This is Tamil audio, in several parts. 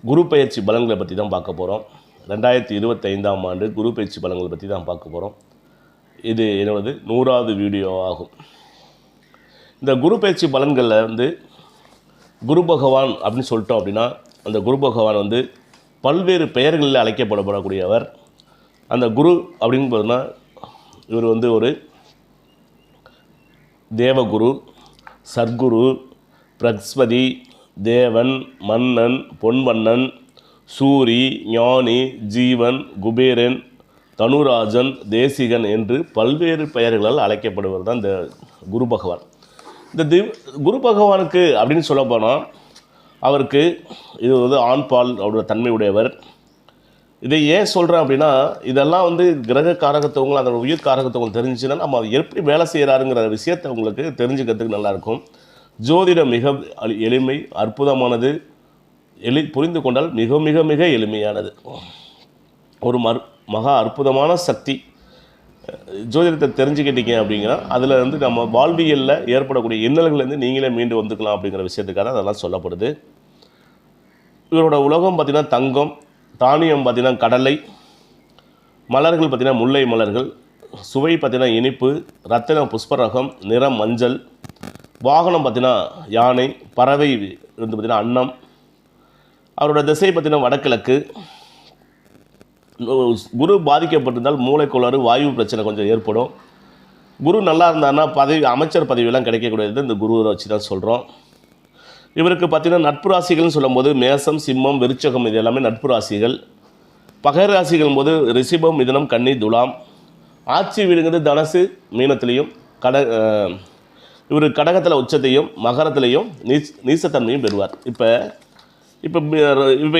குரு பயிற்சி பலன்களை பற்றி தான் பார்க்க போகிறோம். 2025ஆம் ஆண்டு குரு பயிற்சி பலன்களை பற்றி தான் பார்க்க போகிறோம். இது என்னோடது 100வது வீடியோ ஆகும். இந்த குரு பயிற்சி பலன்களில் வந்து குரு பகவான் அப்படின்னு சொல்லிட்டோம் அப்படின்னா, அந்த குரு பகவான் வந்து பல்வேறு பெயர்களில் அழைக்கப்படக்கூடியவர். அந்த குரு அப்படின்னு பார்த்தோன்னா, இவர் வந்து ஒரு தேவகுரு, சர்க்குரு, பிரகஸ்பதி, தேவன், மன்னன், பொன்வண்ணன், சூரி, ஞானி, ஜீவன், குபேரன், தனுராஜன், தேசிகன் என்று பல்வேறு பெயர்களால் அழைக்கப்படுவர் தான் இந்த குரு பகவான். இந்த குரு பகவானுக்கு அப்படின்னு சொல்ல போனால், அவருக்கு இது வந்து ஆண்பால் அவரோட தன்மை உடையவர். இதை ஏன் சொல்கிறேன் அப்படின்னா, இதெல்லாம் வந்து கிரக காரகத்துவங்கள் அதோட உயிர் காரகத்துவங்கள் தெரிஞ்சுன்னா நம்ம அதை எப்படி வேலை செய்கிறாருங்கிற விஷயத்தை உங்களுக்கு தெரிஞ்சுக்கிறதுக்கு நல்லாயிருக்கும். ஜோதிடம் மிக எளிமை, அற்புதமானது, புரிந்து கொண்டால் மிக மிக மிக எளிமையானது. ஒரு மகா அற்புதமான சக்தி. ஜோதிடத்தை தெரிஞ்சுக்கிட்டீங்க அப்படிங்கன்னா, அதில் வந்து நம்ம வாழ்வியலில் ஏற்படக்கூடிய இன்னல்கள்லேருந்து நீங்களே மீண்டு வந்துக்கலாம் அப்படிங்கிற விஷயத்துக்காக அதெல்லாம் சொல்லப்படுது. இவரோட உலகம் பார்த்திங்கன்னா தங்கம், தானியம் பார்த்திங்கன்னா கடலை, மலர்கள் பார்த்திங்கன்னா முல்லை மலர்கள், சுவை பார்த்திங்கன்னா இனிப்பு, ரத்தின புஷ்பரகம், நிறம் மஞ்சள், வாகனம் பார்த்திங்கன்னா யானை, பறவை வந்து பார்த்திங்கன்னா அன்னம். அவரோட திசை பார்த்திங்கன்னா வடகிழக்கு. குரு பாதிக்கப்பட்டிருந்தால் மூளைக்கோளாறு, வாயு பிரச்சனை கொஞ்சம் ஏற்படும். குரு நல்லா இருந்தாருன்னா அமைச்சர் பதவியெல்லாம் கிடைக்கக்கூடியது இந்த குருவை வச்சு தான் சொல்கிறோம். இவருக்கு பார்த்திங்கன்னா நட்பு ராசிகள்னு சொல்லும்போது மேசம், சிம்மம், விருச்சகம் இது எல்லாமே நட்பு ராசிகள். பகை ராசிகள் போது ரிஷிபம், மிதுனம், கன்னி, துலாம். ஆட்சி வீடுங்கிறது தனசு, மீனத்திலையும் இவர் கடகத்தில் உச்சத்தையும் மகரத்திலையும் நீசத்தன்மையும் பெறுவார். இப்போ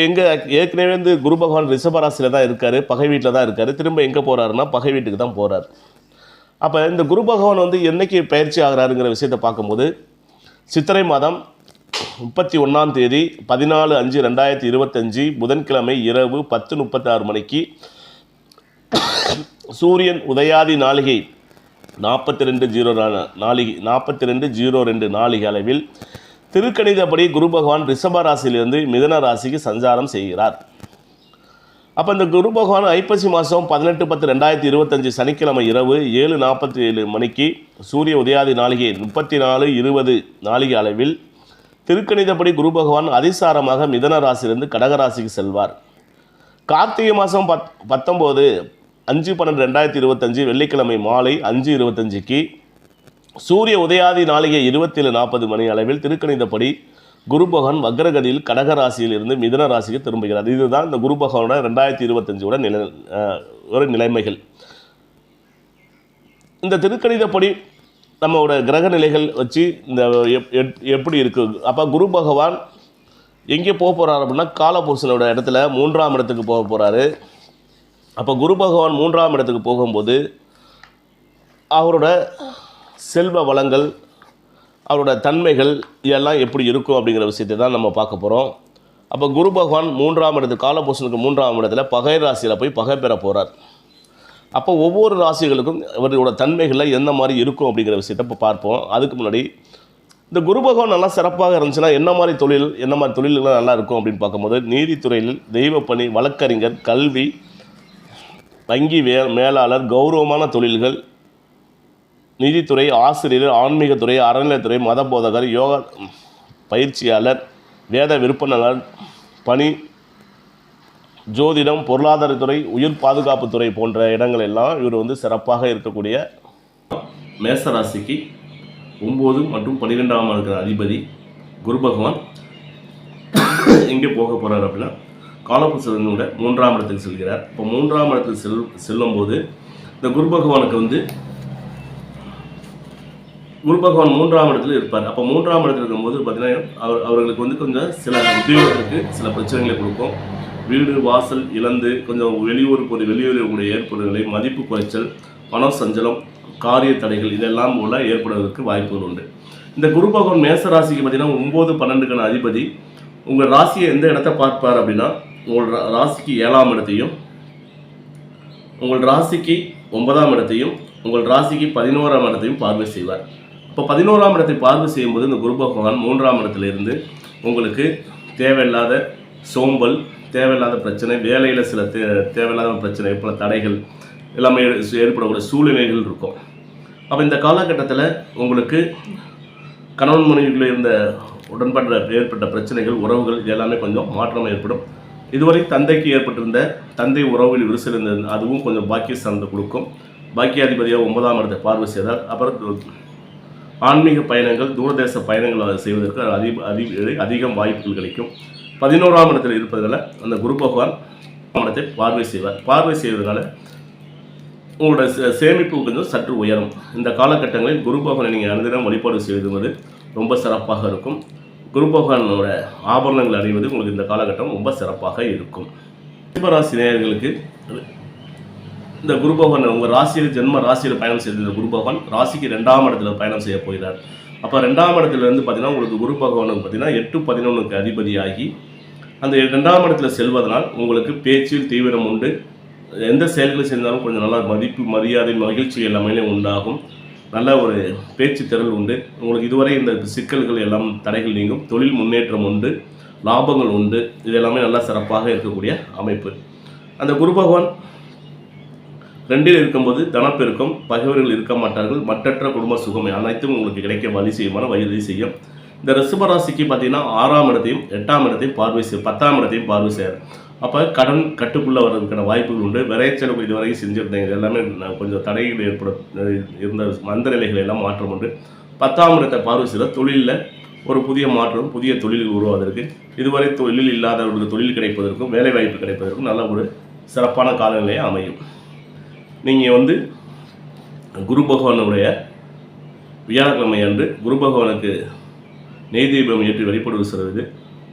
எங்கே ஏற்கனவே வந்து குரு பகவான் ரிஷபராசியில் தான் இருக்கார், பகை வீட்டில் தான் இருக்கார். திரும்ப எங்கே போகிறாருன்னா பகை வீட்டுக்கு தான் போகிறார். அப்போ இந்த குரு பகவான் வந்து என்றைக்கு பயிற்சி ஆகிறாருங்கிற விஷயத்தை பார்க்கும்போது, சித்திரை மாதம் 31ஆம் தேதி 14/5/2025 புதன்கிழமை இரவு 10:36 மணிக்கு சூரியன் உதயாதி நாளிகை 42:02 நாளிகை அளவில் திருக்கணிதப்படி குரு பகவான் ரிஷப ராசியிலிருந்து மிதுன ராசிக்கு சஞ்சாரம் செய்கிறார். அப்போ இந்த குரு பகவான் ஐப்பசி மாதம் 18/10/2025 சனிக்கிழமை இரவு 7:47 மணிக்கு சூரிய உதயாதி நாளிகை 34:20 நாளிகை அளவில் திருக்கணிதப்படி குரு பகவான் அதிசாரமாக மிதுன ராசியிலிருந்து கடகராசிக்கு செல்வார். கார்த்திகை மாதம் 19/5/12/2025 வெள்ளிக்கிழமை மாலை 5:25க்கு சூரிய உதயாதி நாளிகை 27:40 மணி அளவில் திருக்கணிதப்படி குரு பகவான் வக்ரகதியில் கடகராசியில் இருந்து மிதுன ராசிக்கு திரும்புகிறார். இதுதான் இந்த குரு பகவானோட 2025 நிலைமைகள். இந்த திருக்கணிதப்படி நம்மளோட கிரக நிலைகள் வச்சு இந்த எப்படி இருக்குது. அப்போ குரு பகவான் எங்கே போக போகிறார் அப்படின்னா, காலபுருஷனோட இடத்துல 3ஆம் இடத்துக்கு போக போகிறாரு. அப்போ குரு பகவான் 3ஆம் இடத்துக்கு போகும்போது அவரோட செல்வ வளங்கள், அவரோட தன்மைகள் இதெல்லாம் எப்படி இருக்கும் அப்படிங்கிற விஷயத்தை தான் நம்ம பார்க்க போகிறோம். அப்போ குரு பகவான் 3ஆம் இடத்துக்கு காலபுருஷனுக்கு 3ஆம் இடத்துல பகை ராசியில் போய் பகை பெற போகிறார். அப்போ ஒவ்வொரு ராசிகளுக்கும் இவர்களோட தன்மைகளில் எந்த மாதிரி இருக்கும் அப்படிங்கிற விஷயத்தை இப்போ பார்ப்போம். அதுக்கு முன்னாடி இந்த குரு பகவான் நல்லா சிறப்பாக இருந்துச்சுன்னா என்ன மாதிரி தொழில்கள் நல்லா இருக்கும் அப்படின்னு பார்க்கும்போது, நீதித்துறையில், தெய்வப்பணி, வழக்கறிஞர், கல்வி, வங்கி மேலாளர், கௌரவமான தொழில்கள், நிதித்துறை, ஆசிரியர், ஆன்மீகத்துறை, அறநிலையத்துறை, மத போதகர், யோகா பயிற்சியாளர், வேத விற்பனர் பணி, ஜோதிடம், பொருளாதாரத்துறை, உயிர் பாதுகாப்புத்துறை போன்ற இடங்கள் எல்லாம் இவர் வந்து சிறப்பாக இருக்கக்கூடிய மேசராசிக்கு 9 மற்றும் 12ஆம் இருக்கிற அதிபதி குரு பகவான் எங்கே போக போகிறார் அப்படின்னா, காலபுருஷனோட 3ஆம் இடத்துக்கு செல்கிறார். இப்போ 3ஆம் இடத்துக்கு செல்லும்போது இந்த குரு பகவானுக்கு வந்து குரு பகவான் 3ஆம் இடத்துல இருப்பார். அப்போ 3ஆம் இடத்துல இருக்கும்போது பார்த்தீங்கன்னா அவர்களுக்கு வந்து கொஞ்சம் சில உத்தியோகத்துக்கு சில பிரச்சனைகளை கொடுக்கும். வீடு வாசல் இழந்து கொஞ்சம் வெளியூருடைய ஏற்படுகளை, மதிப்பு குறைச்சல், பணம் சஞ்சலம், காரிய தடைகள் இதெல்லாம் போல ஏற்படுவதற்கு வாய்ப்புகள் உண்டு. இந்த குரு பகவான் மேச ராசிக்கு பார்த்தீங்கன்னா 9, 12க்கான அதிபதி. உங்கள் ராசியை எந்த இடத்த பார்ப்பார் அப்படின்னா, உங்கள் ராசிக்கு 7ஆம் இடத்தையும், உங்கள் ராசிக்கு 9ஆம் இடத்தையும், உங்கள் ராசிக்கு 11ஆம் இடத்தையும் பார்வை செய்வார். இப்போ 11ஆம் இடத்தை பார்வை செய்யும்போது இந்த குரு பகவான் 3ஆம் இடத்திலிருந்து உங்களுக்கு தேவையில்லாத சோம்பல், தேவையில்லாத பிரச்சனை, வேலையில் சில தேவையில்லாத பிரச்சனை, பல தடைகள் எல்லாமே ஏற்படக்கூடிய சூழ்நிலைகள் இருக்கும். அப்போ இந்த காலகட்டத்தில் உங்களுக்கு கணவன் மனைவிக்குள்ளே இருந்த உடன்பாட்டில் ஏற்பட்ட பிரச்சனைகள், உறவுகள் இது எல்லாமே கொஞ்சம் மாற்றம் ஏற்படும். இதுவரை தந்தைக்கு ஏற்பட்டிருந்த தந்தை உறவில் விரிசல் இருந்தது, அதுவும் கொஞ்சம் பாக்கியஸ்தானத்தை கொடுக்கும். பாக்கியாதிபதியாக 9ஆம் இடத்தை பார்வை செய்தால், அப்புறம் ஆன்மீக பயணங்கள், தூரதேச பயணங்கள் செய்வதற்கு அதிகம் வாய்ப்புகள் கிடைக்கும். 11ஆம் இடத்தில் இருப்பதனால அந்த குரு பகவான் இடத்தை பார்வை செய்வார். பார்வை செய்வதனால உங்களோட சேமிப்பு கொஞ்சம் சற்று உயரும். இந்த காலகட்டங்களில் குரு பகவானை நீங்கள் அனுதினம் வழிபாடு செய்வது ரொம்ப சிறப்பாக இருக்கும். குரு பகவானோட ஆபரணங்கள் அணிவது உங்களுக்கு இந்த காலகட்டம் ரொம்ப சிறப்பாக இருக்கும். ரிஷபராசி நேயர்களுக்கு இந்த குரு பகவான் உங்கள் ராசியில் ஜென்ம ராசியில் பயணம் செய்த குரு பகவான் ராசிக்கு 2ஆம் இடத்துல பயணம் செய்ய போகிறார். அப்போ 2ஆம் இடத்துலேருந்து பார்த்தீங்கன்னா உங்களுக்கு குரு பகவானுக்கு பார்த்தீங்கன்னா 8-11க்கு அதிபதியாகி அந்த 2ஆம் இடத்துல செல்வதனால் உங்களுக்கு பேச்சில் தீவிரம் உண்டு. எந்த செயல்களை செஞ்சாலும் கொஞ்சம் நல்லா மதிப்பு, மரியாதை, மகிழ்ச்சி எல்லாமே உண்டாகும். நல்ல ஒரு பேச்சு திறல் உண்டு. உங்களுக்கு இதுவரை இந்த சிக்கல்கள் எல்லாம் தடைகள் நீங்கும். தொழில் முன்னேற்றம் உண்டு, லாபங்கள் உண்டு. இது எல்லாமே நல்லா சிறப்பாக இருக்கக்கூடிய அமைப்பு. அந்த குரு பகவான் 2இல் இருக்கும்போது தனப்பெருக்கம், பகைவர்கள் இருக்க மாட்டார்கள், மற்றற்ற குடும்ப சுகம் அனைத்தும் உங்களுக்கு கிடைக்க வழி செய்யும். இந்த ரிஷபராசிக்கு பார்த்தீங்கன்னா 6ஆம் இடத்தையும் 8ஆம் இடத்தையும் பார்வை செய்யும், 10ஆம் இடத்தையும் பார்வை செய்யும். அப்போ கடன் கட்டுக்குள்ளே வர்றதுக்கான வாய்ப்புகள் உண்டு. விரைச்செலவு இதுவரைக்கும் செஞ்சுருந்தீங்க எல்லாமே கொஞ்சம் தடைகள் இருந்த மந்த நிலைகள் எல்லாம் மாற்றம் உண்டு. 10ஆம் இடத்தை பார்வை செய்த தொழிலில் ஒரு புதிய மாற்றம், புதிய தொழில்கள் உருவாவதற்கு, இதுவரை தொழில் இல்லாதவர்களுக்கு தொழில் கிடைப்பதற்கும் வேலை வாய்ப்பு கிடைப்பதற்கும் நல்ல ஒரு சிறப்பான காலநிலையை அமையும். நீங்கள் குரு பகவானுடைய வியாழக்கிழமை அன்று குரு பகவானுக்கு நெய் தீபம் ஏற்றி வழிபடுவது சிறந்தது.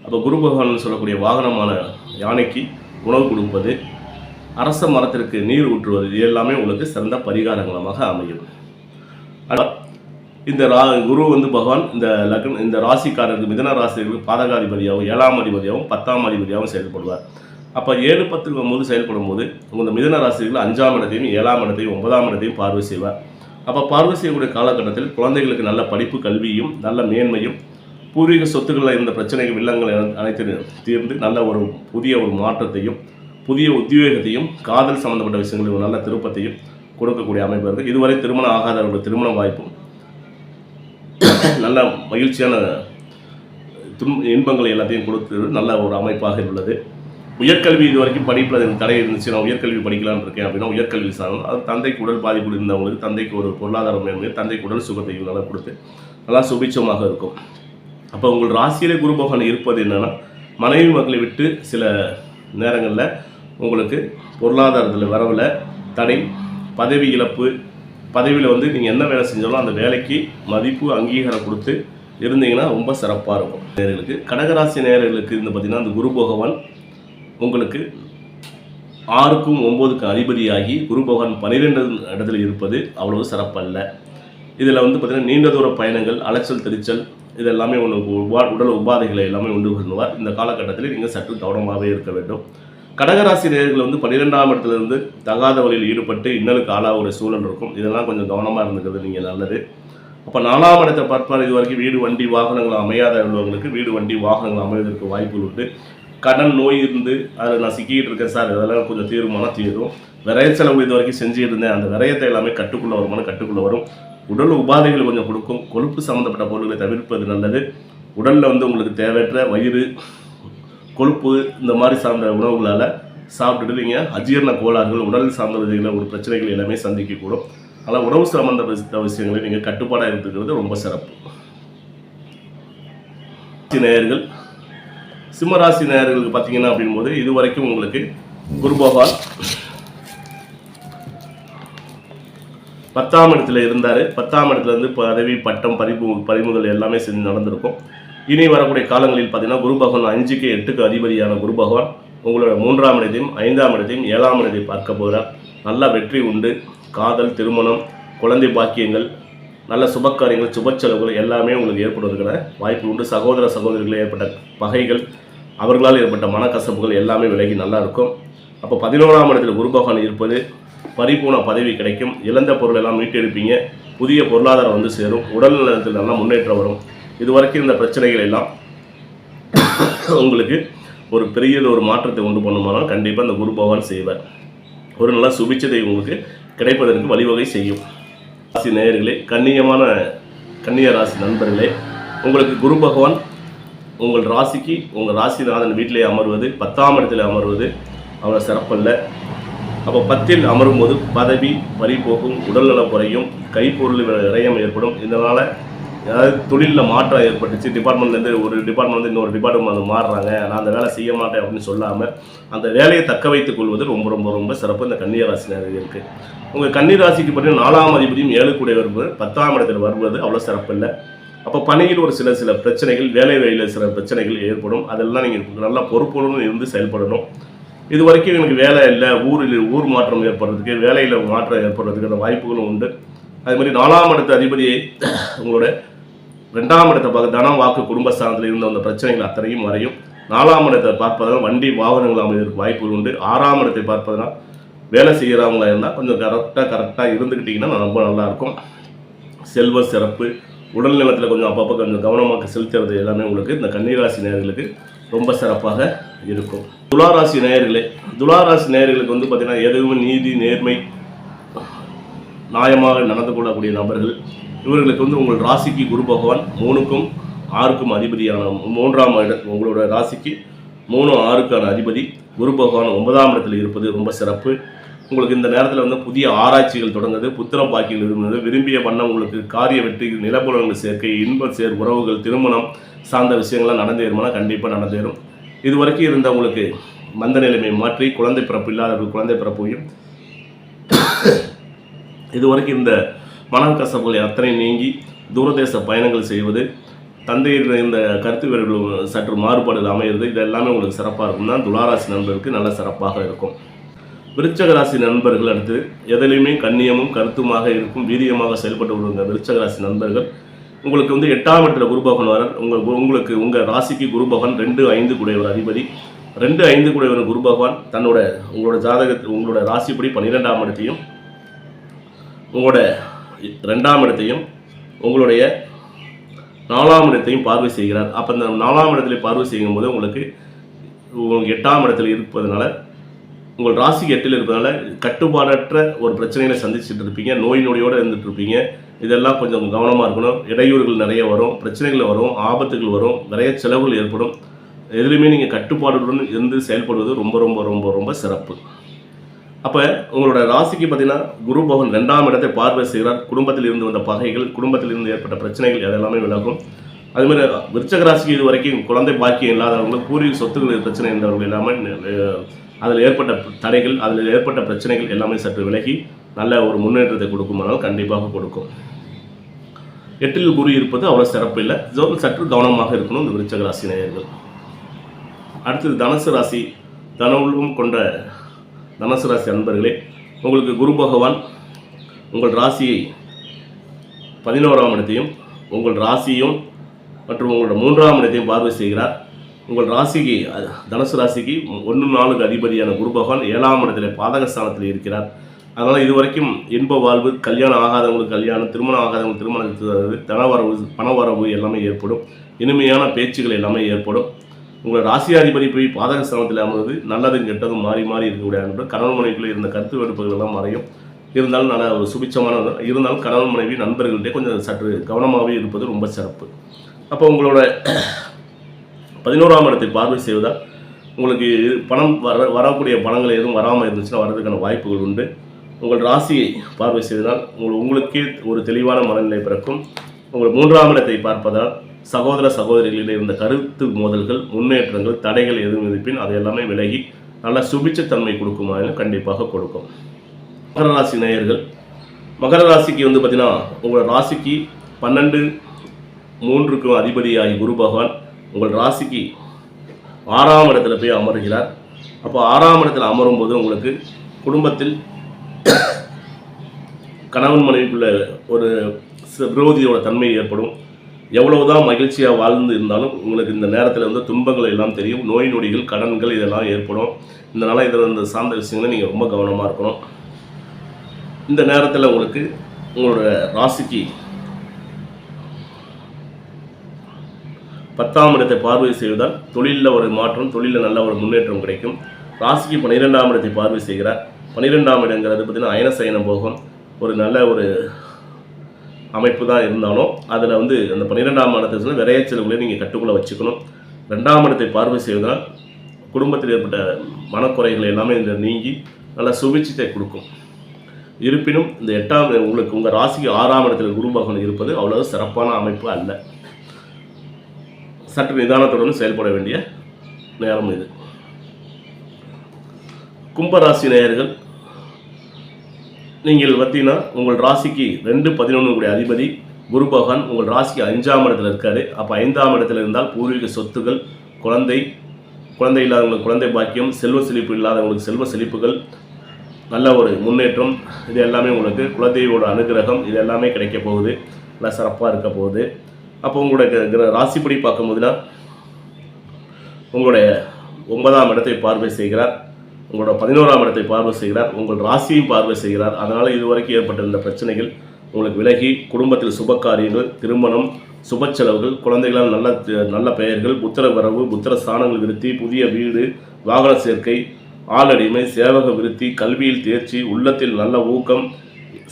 அப்போ குரு பகவான் சொல்லக்கூடிய வாகனமான யானைக்கு உணவு கொடுப்பது, அரச மரத்திற்கு நீர் ஊற்றுவது, இது எல்லாமே உங்களுக்கு சிறந்த பரிகாரங்களமாக அமையும். இந்த குரு பகவான் இந்த ராசிக்காரருக்கு, மிதன ராசிகளுக்கு பாதகாதிபதியாகவும் 7ஆம் அதிபதியாகவும் 10ஆம் அதிபதியாகவும் செயல்படுவார். அப்போ 7-10 போது செயல்படும் போது உங்கள் மிதன ராசிகள் 5ஆம் இடத்தையும் 7ஆம் இடத்தையும் 9ஆம் இடத்தையும் பார்வை செய்வார். அப்போ பார்வை செய்யக்கூடிய காலகட்டத்தில் குழந்தைகளுக்கு நல்ல படிப்பு, கல்வியும் நல்ல மேன்மையும், பூர்வீக சொத்துக்களில் இருந்த பிரச்சனைகள், வில்லங்கள் அனைத்து தீர்ந்து நல்ல ஒரு புதிய ஒரு மாற்றத்தையும், புதிய உத்வேகத்தையும், காதல் சம்பந்தப்பட்ட விஷயங்களில் நல்ல திருப்பத்தையும் கொடுக்கக்கூடிய அமைப்பு இருக்குது. இதுவரை திருமணம் ஆகாதவர்களுடைய திருமண வாய்ப்பும் நல்ல மகிழ்ச்சியான இன்பங்களை எல்லாத்தையும் கொடுத்து நல்ல ஒரு அமைப்பாக உள்ளது. உயர்கல்வி இதுவரைக்கும் படிப்பில் தடை இருந்துச்சு, நான் உயர்கல்வி படிக்கலான்னு இருக்கேன் அப்படின்னா உயர்கல்வி சாதனம், அது தந்தைக்கு உடல் பாதிப்பு இருந்தவங்களுக்கு தந்தைக்கு ஒரு பொருளாதார மேன்மை, தந்தைக்கு உடல் சுகத்தையும் நல்லா கொடுத்து நல்லா சுபிட்சமாக இருக்கும். அப்போ உங்கள் ராசியிலே குரு பகவான் இருப்பது என்னென்னா, மனைவி மக்களை விட்டு சில நேரங்களில் உங்களுக்கு பொருளாதாரத்தில் வரவில் தடை, பதவி இழப்பு, பதவியில் நீங்கள் என்ன வேலை செஞ்சாலும் அந்த வேலைக்கு மதிப்பு, அங்கீகாரம் கொடுத்து இருந்தீங்கன்னா ரொம்ப சிறப்பாக இருக்கும். நேயர்களுக்கு, கடகராசி நேயர்களுக்கு பார்த்திங்கன்னா அந்த குரு பகவான் உங்களுக்கு 6க்கும் 9க்கும் அதிபதியாகி குரு பகவான் 12 இடத்துல இருப்பது அவ்வளவு சிறப்பல்ல. இதில் பார்த்திங்கன்னா நீண்ட தூர பயணங்கள், அலைச்சல் திருச்சல், இது எல்லாமே உங்களுக்கு உடல் உபாதைகளை எல்லாமே உண்டு பண்ணுவார். இந்த காலகட்டத்தில் நீங்கள் சற்று கவனமாகவே இருக்க வேண்டும். கடகராசி நேயர்கள் 12ஆம் இடத்துலேருந்து தகாத வழியில் ஈடுபட்டு இன்னலுக்கு ஆளாக சூழல் இருக்கும். இதெல்லாம் கொஞ்சம் கவனமாக இருந்துக்கிறது நீங்கள் நல்லது. அப்போ 4ஆம் இடத்தை பார்ப்பார். இது வரைக்கும் வீடு, வண்டி, வாகனங்கள் அமையாத உள்ளவங்களுக்கு வீடு, வண்டி, வாகனங்கள் அமைவதற்கு வாய்ப்புகள் உண்டு. கடன் நோய் இருந்து அதில் நான் சிக்கிக்கிட்டு இருக்கேன் சார், இதெல்லாம் கொஞ்சம் தீரும். விரைய செலவு இது வரைக்கும் செஞ்சுட்டு இருந்தேன், அந்த விரயத்தை எல்லாமே கட்டுக்குள்ளே வரும். உடல் உபாதைகள் கொஞ்சம் கொடுக்கும். கொழுப்பு சம்மந்தப்பட்ட பொருட்களை தவிர்ப்பது நல்லது. உடலில் உங்களுக்கு தேவையற்ற வயிறு, கொழுப்பு இந்த மாதிரி சார்ந்த உணவுகளால் சாப்பிட்டுட்டு நீங்கள் அஜீரண கோளாறுகள், உடல் சார்ந்த விதைகளை ஒரு பிரச்சனைகள் எல்லாமே சந்திக்கக்கூடும். அதனால் உணவு சம்பந்தப்பட்ட விஷயங்களை நீங்கள் கட்டுப்பாடாக இருந்துக்கிறது ரொம்ப சிறப்பு. நேயர்கள், சிம்மராசி நேயர்களுக்கு பார்த்தீங்கன்னா அப்படின்போது இது வரைக்கும் உங்களுக்கு குரு பகவான் 10ஆம் இடத்துல இருந்தார். 10ஆம் இடத்துலேருந்து பதவி, பட்டம், பறிமுதல் எல்லாமே செஞ்சு நடந்திருக்கும். இனி வரக்கூடிய காலங்களில் பார்த்தீங்கன்னா குரு பகவான் 5க்கு 8க்கு அதிபதியான குரு பகவான் உங்களோட 3ஆம் இடத்தையும் 5ஆம் இடத்தையும் 7ஆம் இடத்தையும் பார்க்க போகிறார். நல்ல வெற்றி உண்டு. காதல், திருமணம், குழந்தை பாக்கியங்கள், நல்ல சுபக்காரியங்கள், சுப செலவுகள் எல்லாமே உங்களுக்கு ஏற்படுவதற்கான வாய்ப்பு உண்டு. சகோதர சகோதரிகளில் ஏற்பட்ட பகைகள், அவர்களால் ஏற்பட்ட மனக்கசப்புகள் எல்லாமே விலகி நல்லா இருக்கும். அப்போ 11ஆம் இடத்துல குரு பகவான் இருப்பது பரிபூர்ண பதவி கிடைக்கும். இழந்த பொருள் எல்லாம் மீட்டெடுப்பீங்க. புதிய பொருளாதாரம் சேரும். உடல் நலத்தில் நல்லா முன்னேற்றம் வரும். இதுவரைக்கும் இந்த பிரச்சனைகள் எல்லாம் உங்களுக்கு ஒரு பெரிய ஒரு மாற்றத்தை உண்டு பண்ணுமானால் கண்டிப்பாக அந்த குரு பகவான் செய்வார். ஒரு நல்ல சுபிட்சத்தை உங்களுக்கு கிடைப்பதற்கு வழிவகை செய்யும். ராசி நேயர்களே, கண்ணியமான கன்னியா ராசி நண்பர்களே, உங்களுக்கு குரு பகவான் உங்கள் ராசிக்கு உங்கள் ராசிநாதன் வீட்டிலே அமர்வது 10ஆம் இடத்தில் அமர்வது அவ்வளோ சிறப்பல்ல. அப்போ 10ல் அமரும்போது பதவி பறிபோகும், உடல்நலம் குறையும், கைப்பொருள் விரயம் ஏற்படும். இதனால் அதாவது தொழிலில் மாற்றம் ஏற்பட்டுச்சு, டிபார்ட்மெண்ட்லேருந்து ஒரு டிபார்ட்மெண்ட் இன்னொரு டிபார்ட்மெண்ட் மாறுறாங்க, நான் அந்த வேலை செய்ய மாட்டேன் அப்படின்னு சொல்லாமல் அந்த வேலையை தக்க வைத்துக் கொள்வது ரொம்ப ரொம்ப ரொம்ப சிறப்பு இந்த கன்னியா ராசினருக்கு. உங்கள் கன்னி ராசிக்கு பார்த்தீங்கன்னா 4ஆம் அதிபதியும் 7 கூட வருவது 10ஆம் இடத்தில் வருவது அவ்வளோ சிறப்பு இல்லை. அப்போ பணியில் ஒரு சில பிரச்சனைகள், வேலை வழியில் சில பிரச்சனைகள் ஏற்படும். அதெல்லாம் நீங்கள் நல்லா பொறுப்புடன் இருந்து செயல்படணும். இது வரைக்கும் எனக்கு வேலை இல்லை, ஊர் மாற்றம் ஏற்படுறதுக்கு, வேலையில் மாற்றம் ஏற்படுறதுக்கான வாய்ப்புகளும் உண்டு. அதுமாதிரி 4ஆம் இடத்து அதிபதியை உங்களோட 2ஆம் இடத்தை பார்க்க தனம் வாக்கு குடும்பஸ்தானத்தில் இருந்த அந்த பிரச்சனைகள் அத்தனையும் மறையும். 4ஆம் இடத்தை பார்ப்பதனால் வண்டி வாகனங்கள் அமைவதற்கு வாய்ப்புகள் உண்டு. 6ஆம் இடத்தை பார்ப்பதனால் வேலை செய்கிறவங்களா இருந்தால் கொஞ்சம் கரெக்டாக இருந்துக்கிட்டிங்கன்னா ரொம்ப நல்லாயிருக்கும். செல்வ சிறப்பு, உடல் நலத்தில் கொஞ்சம் அப்பப்போ கொஞ்சம் கவனமாக செலுத்துறது எல்லாமே உங்களுக்கு இந்த கன்னிராசி நேயர்களுக்கு ரொம்ப சிறப்பாக இருக்கும். துளாராசி நேயர்களே, துளாராசி நேயர்களுக்கு வந்து பார்த்திங்கன்னா எதுவுமே நீதி நேர்மை நியாயமாக நடந்து கொள்ளக்கூடிய நபர்கள். இவர்களுக்கு வந்து உங்கள் ராசிக்கு குரு பகவான் 3க்கும் 6க்கும் அதிபதியான 3ஆம் இடம், உங்களோட ராசிக்கு 3, 6க்கான அதிபதி குரு பகவான் 9ஆம் இடத்தில் இருப்பது ரொம்ப சிறப்பு. உங்களுக்கு இந்த நேரத்தில் வந்து புதிய ஆராய்ச்சிகள் தொடங்குது, புத்திர பாக்கியில் இருந்தது, விரும்பிய வண்ணம் உங்களுக்கு காரிய வெற்றி, நிலப்புலங்கள் சேர்க்கை, இன்ப உறவுகள், திருமணம் சார்ந்த விஷயங்கள்லாம் நடந்தேறுமானா கண்டிப்பாக நடந்தேறும். இது வரைக்கும் இருந்த உங்களுக்கு மந்த நிலைமை மாற்றி குழந்தை பிறப்பு இல்லாதவர்கள் குழந்தை பிறப்பையும், இதுவரைக்கும் இந்த மனக்கசப்புகள் அத்தனை நீங்கி தூரதேச பயணங்கள் செய்வது, தந்தையில் இந்த கருத்து வேறுகள் சற்று மாறுபாடுகள் அமையிறது, இது எல்லாமே உங்களுக்கு சிறப்பாக இருக்கும் தான் துளாராசி நண்பர்களுக்கு நல்ல சிறப்பாக இருக்கும். விருச்சக ராசி நண்பர்கள் அடுத்து எதிலையுமே கண்ணியமும் கருத்துமாக இருக்கும், வீரியமாக செயல்பட்டு வருகிற விருச்சக ராசி நண்பர்கள் உங்களுக்கு வந்து 8ஆம் இடத்துல குரு பகவான் வர உங்களுக்கு உங்கள் ராசிக்கு குரு பகவான் 2, 5 கூடியவர் அதிபதி. 2, 5 கூடியவர் குரு பகவான் உங்களோட ஜாதகத்தில் உங்களோட ராசிப்படி 12ஆம் இடத்தையும் உங்களோட 2ஆம் இடத்தையும் உங்களுடைய 4ஆம் இடத்தையும் பார்வை செய்கிறார். அப்போ இந்த 4ஆம் இடத்துல பார்வை செய்யும்போது உங்களுக்கு 8ஆம் இடத்துல இருப்பதனால உங்கள் ராசிக்கு 8ல் இருப்பதனால கட்டுப்பாடற்ற ஒரு பிரச்சனைகளை சந்திச்சுட்டு இருப்பீங்க, நோயோடு இருந்துட்டு இருப்பீங்க. இதெல்லாம் கொஞ்சம் கவனமாக இருக்கணும். இடையூறுகள் நிறைய வரும், பிரச்சனைகள் வரும், ஆபத்துகள் வரும், நிறைய செலவுகள் ஏற்படும். எதுலையுமே நீங்கள் கட்டுப்பாடுடன் இருந்து செயல்படுவது ரொம்ப ரொம்ப ரொம்ப ரொம்ப சிறப்பு. அப்போ உங்களோட ராசிக்கு பார்த்தீங்கன்னா குரு பகவான் 2ஆம் இடத்தை பார்வை செய்கிறார். குடும்பத்தில் இருந்து வந்த பகைகள், குடும்பத்தில் இருந்து ஏற்பட்ட பிரச்சனைகள் அதெல்லாமே விலகும். அதுமாதிரி விருச்சக ராசிக்கு இது வரைக்கும் குழந்தை பாக்கியம் இல்லாதவங்களுக்கு, பூர்வீக சொத்துக்கள் பிரச்சனை இருந்தவர்கள் எல்லாமே அதில் ஏற்பட்ட தடைகள், அதில் ஏற்பட்ட பிரச்சனைகள் எல்லாமே சற்று விலகி நல்ல ஒரு முன்னேற்றத்தை கொடுக்குமானால் கண்டிப்பாக கொடுக்கும். 8ல் குரு இருப்பது அவ்வளோ சிறப்பு இல்லை, சற்று கவனமாக இருக்கணும் இந்த விருச்சக ராசி நேயர்கள். அடுத்தது தனுசு ராசி. தனவுலும் கொண்ட தனுசு ராசி அன்பர்களே, உங்களுக்கு குரு பகவான் உங்கள் ராசியை 11ஆம் இடத்தையும் உங்கள் ராசியும் மற்றும் உங்களோட 3ஆம் இடத்தையும் பார்வை செய்கிறார். உங்கள் ராசிக்கு தனுசு ராசிக்கு 1, 4 அதிபதியான குரு பகவான் 7ஆம் இடத்துல பாதகஸ்தானத்தில் இருக்கிறார். அதனால் இது வரைக்கும் இன்ப வாழ்வு, கல்யாணம் ஆகாதவங்களுக்கு கல்யாணம், திருமணம் ஆகாதவங்களுக்கு திருமணம், தனவரவு பணவரவு எல்லாமே ஏற்படும். இனிமையான பேச்சுகள் எல்லாமே ஏற்படும். உங்கள் ராசியாதிபதி போய் பாதகஸ்தானத்தில் அமர்வது நல்லதும் கெட்டதும் மாறி மாறி இருக்கக்கூடிய கணவன் மனைவிக்குள்ளே இருந்த கருத்து வேறுபாடுகள் எல்லாம் மறையும். இருந்தாலும் நல்ல ஒரு சுபிச்சமான, இருந்தாலும் கணவன் மனைவி நண்பர்கள்ட்டே கொஞ்சம் சற்று கவனமாகவே இருப்பது ரொம்ப சிறப்பு. அப்போ உங்களோட 11ஆம் இடத்தை பார்வை செய்வதால் உங்களுக்கு பணம் வரக்கூடிய பணங்கள் எதுவும் வராமல் இருந்துச்சுன்னா வர்றதுக்கான வாய்ப்புகள் உண்டு. உங்கள் ராசியை பார்வை செய்வதால் உங்களுக்கே ஒரு தெளிவான மனநிலை பிறக்கும். உங்கள் 3ஆம் இடத்தை பார்ப்பதால் சகோதர சகோதரிகளில் இருந்த கருத்து மோதல்கள், முன்னேற்றங்கள், தடைகள் எதுவும் இருப்பின் அது எல்லாமே விலகி நல்ல சுபிச்சத்தன்மை கொடுக்குமாறு கண்டிப்பாக கொடுக்கும். மகர ராசி நேயர்கள், மகர ராசிக்கு வந்து பார்த்திங்கன்னா உங்களோட ராசிக்கு 12, 3க்கும் அதிபதியாகி குரு பகவான் உங்கள் ராசிக்கு 6ஆம் இடத்துல போய் அமர்கிறார். அப்போ 6ஆம் இடத்துல அமரும்போது உங்களுக்கு குடும்பத்தில் கணவன் மனைவிக்குள்ள ஒரு விரோதியோட தன்மை ஏற்படும். எவ்வளவுதான் மகிழ்ச்சியாக வாழ்ந்து இருந்தாலும் உங்களுக்கு இந்த நேரத்தில் வந்து துன்பங்கள் எல்லாம் தெரியும். நோய் நொடிகள், கடன்கள் இதெல்லாம் ஏற்படும். இதனால் இந்த சார்ந்த விஷயங்களை நீங்கள் ரொம்ப கவனமாக இருக்கணும். இந்த நேரத்தில் உங்களுக்கு உங்களோட ராசிக்கு 10ஆம் இடத்தை பார்வை செய்வதால் தொழிலில் ஒரு மாற்றம், தொழிலில் நல்ல ஒரு முன்னேற்றம் கிடைக்கும். ராசிக்கு 12ஆம் இடத்தை பார்வை செய்கிறார். 12ஆம் இடங்கிறது பார்த்திங்கன்னா அயனசயனம் போகும், ஒரு நல்ல ஒரு அமைப்பு தான் இருந்தாலும் அதில் அந்த 12ஆம் இடத்தை விரைய செலவுகளை நீங்கள் கட்டுக்குள்ளே வச்சுக்கணும். 2ஆம் இடத்தை பார்வை செய்வதால் குடும்பத்தில் ஏற்பட்ட மனக்குறைகள் எல்லாமே இந்த நீங்கி நல்ல சுபிட்சத்தை கொடுக்கும். இருப்பினும் இந்த 8ஆம் உங்களுக்கு உங்கள் ராசிக்கு 6ஆம் இடத்தில் குரு பகவான் இருப்பது அவ்வளவு சிறப்பான அமைப்பு அல்ல. சற்று நிதானத்துடன் செயல்பட வேண்டிய நேரம் இது. கும்பராசி நேயர்கள், நீங்கள் பார்த்தீங்கன்னா உங்கள் ராசிக்கு 2-11 கூடிய அதிபதி குரு பகவான் உங்கள் ராசிக்கு 5ஆம் இடத்துல இருக்காரு. அப்போ 5ஆம் இடத்துல இருந்தால் பூர்வீக சொத்துக்கள், குழந்தை இல்லாதவங்களுக்கு குழந்தை பாக்கியம், செல்வ செழிப்பு இல்லாதவங்களுக்கு செல்வ செழிப்புகள், நல்ல ஒரு முன்னேற்றம், இது எல்லாமே உங்களுக்கு குலதெய்வோட அனுகிரகம் இது எல்லாமே கிடைக்க போகுது, நல்லா சிறப்பாக இருக்க போகுது. அப்போ உங்களுடைய ராசிப்படி பார்க்கும்போதுனா உங்களுடைய 9ஆம் இடத்தை பார்வை செய்கிறார், உங்களோட 11ஆம் இடத்தை பார்வை செய்கிறார், உங்கள் ராசியையும் பார்வை செய்கிறார். அதனால் இதுவரைக்கும் ஏற்பட்டிருந்த பிரச்சனைகள் உங்களுக்கு விலகி குடும்பத்தில் சுப காரியங்கள், திருமணம், சுப செலவுகள், குழந்தைகளால் நல்ல பெயர்கள், புத்திர வரவு, புத்திர ஸ்தானங்கள் விருத்தி, புதிய வீடு, வாகன சேர்க்கை, ஆளடிமை, சேவக விருத்தி, கல்வியில் தேர்ச்சி, உள்ளத்தில் நல்ல ஊக்கம்,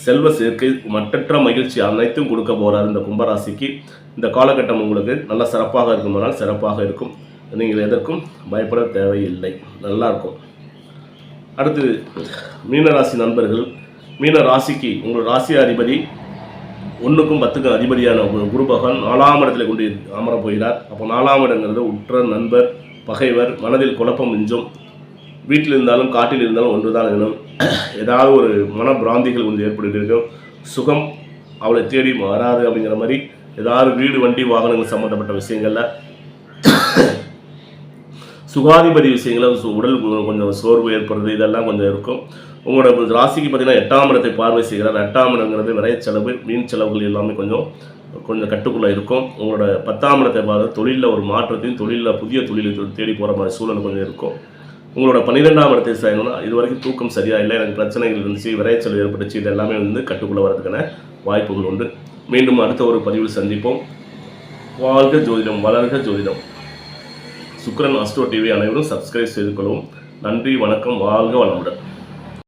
செல்வ சேர்க்கை, மற்றற்ற மகிழ்ச்சி அனைத்தும் கொடுக்க போகிறார் இந்த கும்பராசிக்கு. இந்த காலகட்டம் உங்களுக்கு நல்ல சிறப்பாக இருக்குமானால் சிறப்பாக இருக்கும். நீங்கள் எதற்கும் பயப்பட தேவையில்லை, நல்லா இருக்கும். அடுத்து மீனராசி நண்பர்கள், மீன ராசிக்கு உங்கள் ராசி அதிபதி 1க்கும் 10க்கும் அதிபதியான குரு பகவான் 4ஆம் இடத்துல கொண்டு அமர போகிறார். அப்போ 4ஆம் இடங்கிறது உற்ற நண்பர், பகைவர், மனதில் குழப்பம் மிஞ்சும். வீட்டில் இருந்தாலும் காட்டில் இருந்தாலும் ஒன்று தான் வேணும். ஏதாவது ஒரு மன பிராந்திகள் கொஞ்சம் ஏற்பட்டு இருக்கும். சுகம் அவளை தேடி வராது அப்படிங்கிற மாதிரி ஏதாவது வீடு, வண்டி, வாகனங்கள் சம்மந்தப்பட்ட விஷயங்களில், சுகாதிபதி விஷயங்களில் உடல் கொஞ்சம் சோர்வு ஏற்படுறது இதெல்லாம் கொஞ்சம் இருக்கும். உங்களோட ராசிக்கு பார்த்திங்கன்னா 8ஆம் இடத்தை பார்வை செய்கிறார். 8ஆம் இடங்கிறது விரைய செலவு, மீன் செலவுகள் எல்லாமே கொஞ்சம் கட்டுக்குள்ளே இருக்கும். உங்களோட 10ஆம் இடத்தை பார்த்து தொழிலில் ஒரு மாற்றத்தையும், தொழிலில் புதிய தொழிலை தேடி போகிற மாதிரி சூழல் கொஞ்சம் இருக்கும். உங்களோட 12ஆம் இடத்தை செய்யணும்னா இது வரைக்கும் தூக்கம் சரியாக இல்லை, எனக்கு பிரச்சனைகள் இருந்துச்சு, விரைய செலவு ஏற்பட்டுச்சு, இது எல்லாமே கட்டுக்குள்ளே வரதுக்கான வாய்ப்புகள் உண்டு. மீண்டும் அடுத்த ஒரு பதிவில் சந்திப்போம். வாழ்க ஜோதிடம், வளர்க ஜோதிடம். சுக்கிரன் அஸ்ட்ரோ டிவி அனைவரும் சப்ஸ்கிரைப் செய்து கொள்ளவும். நன்றி, வணக்கம், வாழ்க வளமுடன்.